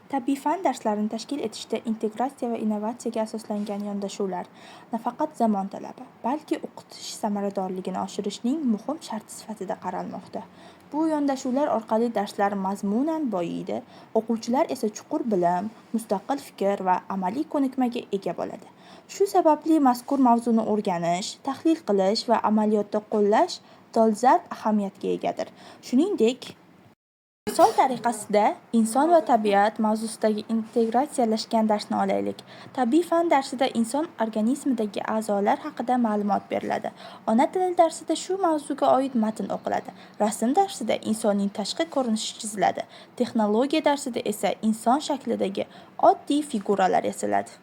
Tabiiy fan darslarini tashkil etishda integratsiya va innovatsiyaga asoslangan yondashuvlar nafaqat zamon talabi, balki o'qitish samaradorligini oshirishning muhim sharti sifatida qaralmoqda. Bu yondashuvlar orqali darslar mazmunan boyiydi, o'quvchilar esa chuqur bilim, mustaqil fikr va amaliy ko'nikmaga ega bo'ladi. Shu sababli mazkur mavzuni o'rganish, tahlil qilish va amaliyotda qo'llash dolzarb ahamiyatga egadir. Shuningdek, misol tariqasida inson va tabiat mavzusidagi integratsiyalashgan darsni olaylik. Tabiiy fan darsida inson organizmidagi a'zolar haqida ma'lumot beriladi. Ona tili darsida shu mavzuga oid matn o'qiladi. Rasm darsida insonning tashqi ko'rinishi chiziladi. Texnologiya darsida esa inson shaklidagi oddiy figuralar yasaladi.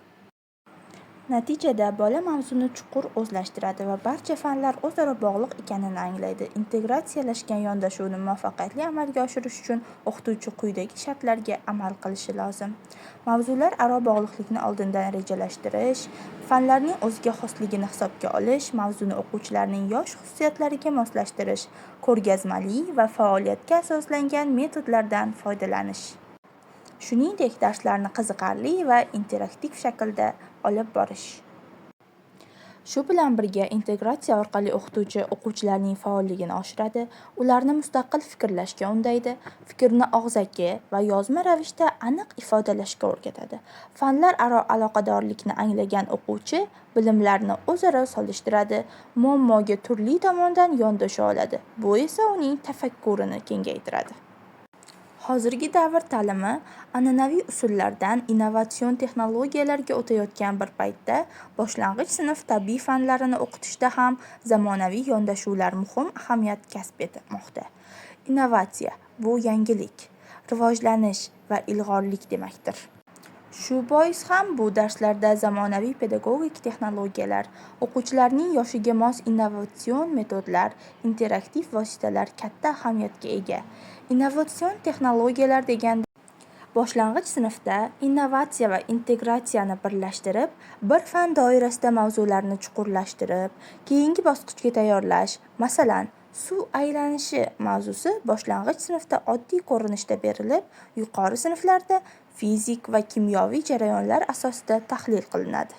Natijada bola mavzuni chuqur o'zlashtiradi va barcha fanlar o'zaro bog'liq ekanini anglaydi. Integratsiyalashgan yondashuvni muvaffaqiyatli amalga oshirish uchun o'qituvchi quyidagi shartlarga amal qilishi lozim. Mavzular aro bog'liqlikni oldindan rejalashtirish, fanlarning o'ziga xosligini hisobga olish, mavzuni o'quvchilarning yosh xususiyatlariga moslashtirish, ko'rgazmali va faoliyatga asoslangan metodlardan foydalanish. Shuningdek, darslarni qiziqarli va interaktiv shaklda olib borish. Shu bilan birga integratsiya orqali o'qituvchi o'quvchilarning faolligini oshiradi, ularni mustaqil fikrlashga undaydi, fikrni og'zaki va yozma ravishda aniq ifodalashga o'rgatadi. Fanlar aro aloqadorlikni anglagan o'quvchi bilimlarni o'zaro solishtiradi, muammoga turli tomondan yondasha oladi. Bu esa uning tafakkurini kengaytiradi. Hozirgi davr ta'limi an'anaviy usullardan innovatsion texnologiyalarga o'tayotgan bir paytda boshlang'ich sinf tabiiy fanlarini o'qitishda ham zamonaviy yondashuvlar muhim ahamiyat kasb etmoqda. Innovatsiya – bu yangilik, rivojlanish va ilg'orlik demakdir. Shu bois ham bu darslarda zamonaviy pedagogik texnologiyalar, o'quvchilarning yoshiga mos innovatsion metodlar, interaktiv vositalar katta ahamiyatga ega. Innovatsion texnologiyalar deganda boshlang'ich sinfda innovatsiya va integratsiyani birlashtirib, bir fan doirasida mavzularni chuqurlashtirib, keyingi bosqichga tayyorlash. Masalan, suv aylanishi mavzusi boshlang'ich sinfda oddiy ko'rinishda berilib, yuqori sinflarda fizik va kimyoviy jarayonlar asosida tahlil qilinadi.